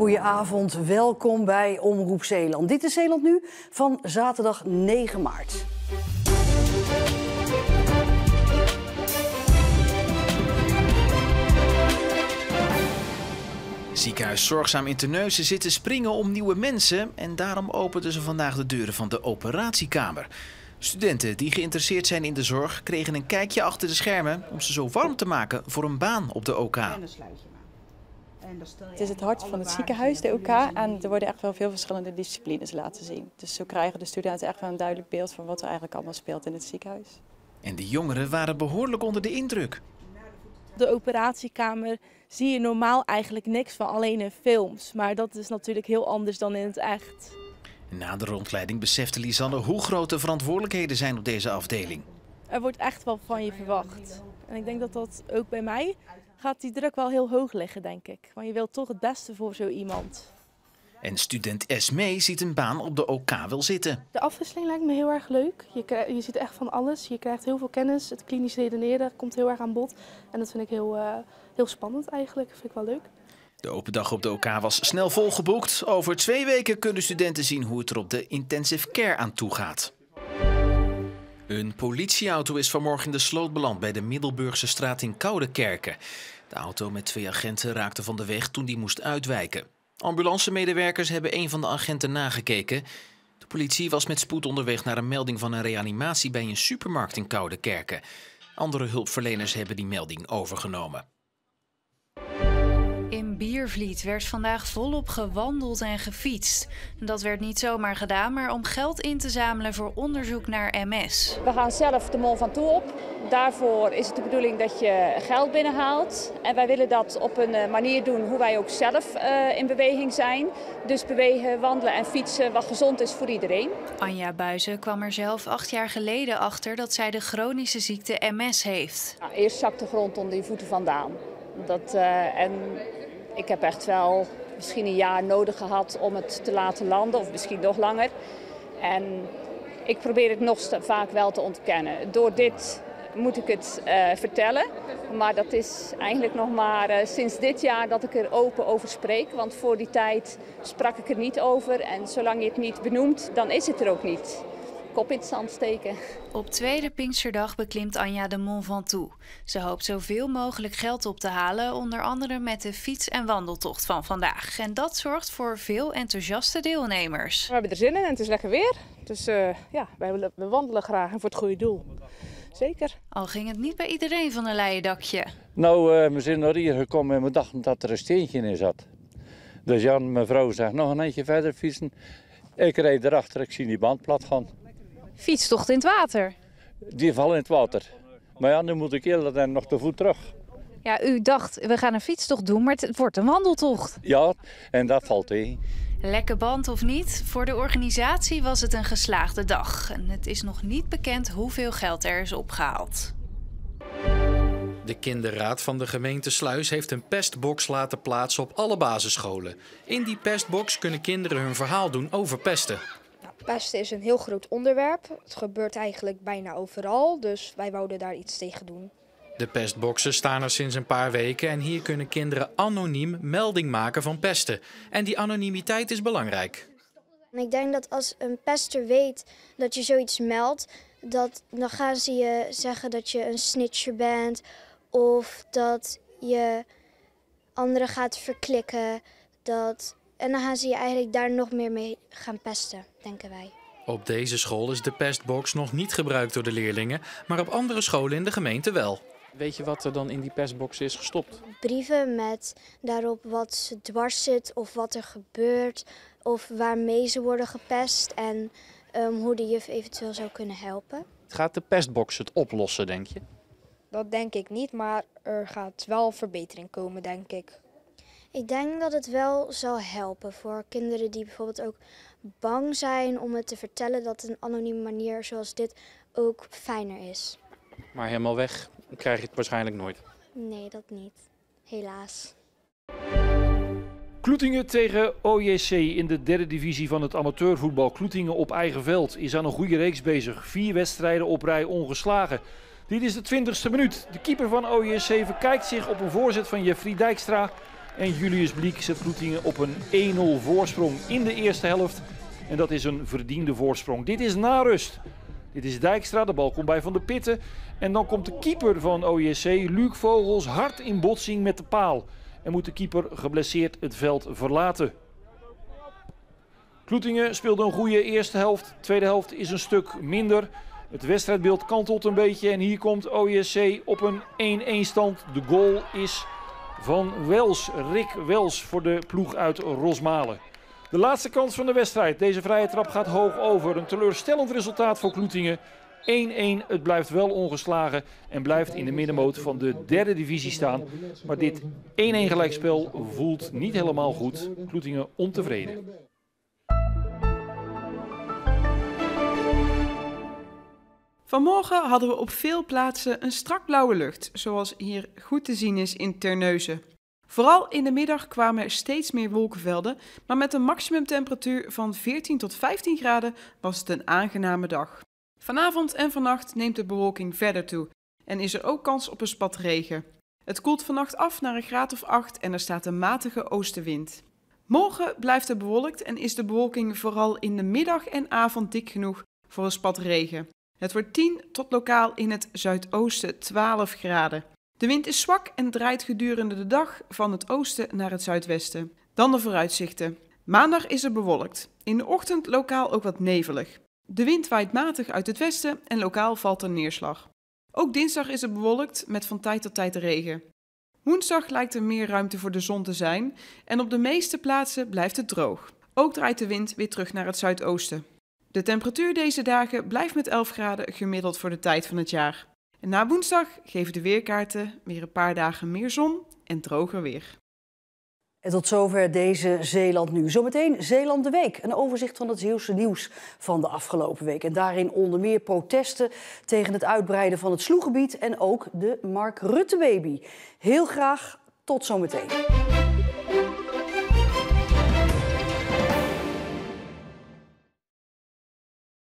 Goedenavond, welkom bij Omroep Zeeland. Dit is Zeeland Nu van zaterdag 9 maart. Ziekenhuis Zorgzaam in Terneuzen zit te springen om nieuwe mensen en daarom openden ze vandaag de deuren van de operatiekamer. Studenten die geïnteresseerd zijn in de zorg kregen een kijkje achter de schermen om ze zo warm te maken voor een baan op de OK. Het is het hart van het ziekenhuis, de OK, en er worden echt wel veel verschillende disciplines laten zien. Dus zo krijgen de studenten echt wel een duidelijk beeld van wat er eigenlijk allemaal speelt in het ziekenhuis. En de jongeren waren behoorlijk onder de indruk. De operatiekamer zie je normaal eigenlijk niks van, alleen in films. Maar dat is natuurlijk heel anders dan in het echt. Na de rondleiding besefte Lisanne hoe groot de verantwoordelijkheden zijn op deze afdeling. Er wordt echt wel van je verwacht. En ik denk dat dat ook bij mij gaat die druk wel heel hoog liggen, denk ik. Want je wilt toch het beste voor zo iemand. En student Esmee ziet een baan op de OK wel zitten. De afwisseling lijkt me heel erg leuk. Je ziet echt van alles. Je krijgt heel veel kennis. Het klinisch redeneren komt heel erg aan bod. En dat vind ik heel spannend eigenlijk. Dat vind ik wel leuk. De open dag op de OK was snel volgeboekt. Over 2 weken kunnen studenten zien hoe het er op de intensive care aan toe gaat. Een politieauto is vanmorgen in de sloot beland bij de Middelburgse straat in Koudekerke. De auto met 2 agenten raakte van de weg toen die moest uitwijken. Ambulancemedewerkers hebben een van de agenten nagekeken. De politie was met spoed onderweg naar een melding van een reanimatie bij een supermarkt in Koudekerke. Andere hulpverleners hebben die melding overgenomen. In Biervliet werd vandaag volop gewandeld en gefietst. Dat werd niet zomaar gedaan, maar om geld in te zamelen voor onderzoek naar MS. We gaan zelf de Mont Ventoux op. Daarvoor is het de bedoeling dat je geld binnenhaalt. En wij willen dat op een manier doen hoe wij ook zelf in beweging zijn. Dus bewegen, wandelen en fietsen wat gezond is voor iedereen. Anja Buizen kwam er zelf 8 jaar geleden achter dat zij de chronische ziekte MS heeft. Nou, eerst zakt de grond onder je voeten vandaan. En ik heb echt wel misschien een jaar nodig gehad om het te laten landen, of misschien nog langer. En ik probeer het nog vaak wel te ontkennen. Door dit moet ik het vertellen, maar dat is eigenlijk nog maar sinds dit jaar dat ik er open over spreek. Want voor die tijd sprak ik er niet over en zolang je het niet benoemt, dan is het er ook niet. Kop in het zand steken. Op tweede Pinksterdag beklimt Anja de Mont Ventoux. Ze hoopt zoveel mogelijk geld op te halen, onder andere met de fiets- en wandeltocht van vandaag. En dat zorgt voor veel enthousiaste deelnemers. We hebben er zin in en het is lekker weer. Dus we wandelen graag en voor het goede doel. Zeker. Al ging het niet bij iedereen van een leien dakje. Nou, we zijn naar hier gekomen en we dachten dat er een steentje in zat. Dus Jan, mijn vrouw, zegt nog een eindje verder fietsen. Ik rijd erachter, ik zie die band plat gaan. Fietstocht in het water? Die vallen in het water. Maar ja, nu moet ik heel en nog te voet terug. Ja, u dacht, we gaan een fietstocht doen, maar het wordt een wandeltocht. Ja, en dat valt tegen. Lekke band of niet, voor de organisatie was het een geslaagde dag. En het is nog niet bekend hoeveel geld er is opgehaald. De kinderraad van de gemeente Sluis heeft een pestbox laten plaatsen op alle basisscholen. In die pestbox kunnen kinderen hun verhaal doen over pesten. Pesten is een heel groot onderwerp. Het gebeurt eigenlijk bijna overal, dus wij wouden daar iets tegen doen. De pestboxen staan er sinds een paar weken en hier kunnen kinderen anoniem melding maken van pesten. En die anonimiteit is belangrijk. Ik denk dat als een pester weet dat je zoiets meldt, dan gaan ze je zeggen dat je een snitcher bent of dat je anderen gaat verklikken. En dan gaan ze je eigenlijk daar nog meer mee gaan pesten, denken wij. Op deze school is de pestbox nog niet gebruikt door de leerlingen, maar op andere scholen in de gemeente wel. Weet je wat er dan in die pestbox is gestopt? Brieven met daarop wat ze dwars zit of wat er gebeurt of waarmee ze worden gepest en hoe de juf eventueel zou kunnen helpen. Gaat de pestbox het oplossen, denk je? Dat denk ik niet, maar er gaat wel verbetering komen, denk ik. Ik denk dat het wel zal helpen voor kinderen die bijvoorbeeld ook bang zijn om het te vertellen, dat een anonieme manier zoals dit ook fijner is. Maar helemaal weg krijg je het waarschijnlijk nooit. Nee, dat niet. Helaas. Kloetingen tegen OJC in de 3e divisie van het amateurvoetbal. Kloetingen op eigen veld is aan een goede reeks bezig. 4 wedstrijden op rij ongeslagen. Dit is de 20e minuut. De keeper van OJC verkijkt zich op een voorzet van Jeffrey Dijkstra. En Julius Bliek zet Kloetingen op een 1-0 voorsprong in de eerste helft. En dat is een verdiende voorsprong. Dit is na rust. Dit is Dijkstra, de bal komt bij Van der Pitten. En dan komt de keeper van OJC, Luc Vogels, hard in botsing met de paal. En moet de keeper geblesseerd het veld verlaten. Kloetingen speelde een goede eerste helft. De tweede helft is een stuk minder. Het wedstrijdbeeld kantelt een beetje en hier komt OJC op een 1-1 stand. De goal is van Wels, Rick Wels voor de ploeg uit Rosmalen. De laatste kans van de wedstrijd. Deze vrije trap gaat hoog over. Een teleurstellend resultaat voor Kloetingen. 1-1, het blijft wel ongeslagen en blijft in de middenmoot van de derde divisie staan. Maar dit 1-1 gelijkspel voelt niet helemaal goed. Kloetingen ontevreden. Vanmorgen hadden we op veel plaatsen een strak blauwe lucht, zoals hier goed te zien is in Terneuzen. Vooral in de middag kwamen er steeds meer wolkenvelden, maar met een maximumtemperatuur van 14 tot 15 graden was het een aangename dag. Vanavond en vannacht neemt de bewolking verder toe en is er ook kans op een spat regen. Het koelt vannacht af naar een graad of 8 en er staat een matige oostenwind. Morgen blijft het bewolkt en is de bewolking vooral in de middag en avond dik genoeg voor een spat regen. Het wordt 10 tot lokaal in het zuidoosten 12 graden. De wind is zwak en draait gedurende de dag van het oosten naar het zuidwesten. Dan de vooruitzichten. Maandag is het bewolkt. In de ochtend lokaal ook wat nevelig. De wind waait matig uit het westen en lokaal valt er neerslag. Ook dinsdag is het bewolkt met van tijd tot tijd regen. Woensdag lijkt er meer ruimte voor de zon te zijn en op de meeste plaatsen blijft het droog. Ook draait de wind weer terug naar het zuidoosten. De temperatuur deze dagen blijft met 11 graden gemiddeld voor de tijd van het jaar. En na woensdag geven de weerkaarten weer een paar dagen meer zon en droger weer. En tot zover deze Zeeland Nu. Zometeen Zeeland de Week. Een overzicht van het Zeeuwse nieuws van de afgelopen week. En daarin onder meer protesten tegen het uitbreiden van het sloeggebied en ook de Mark Rutte baby. Heel graag tot zometeen.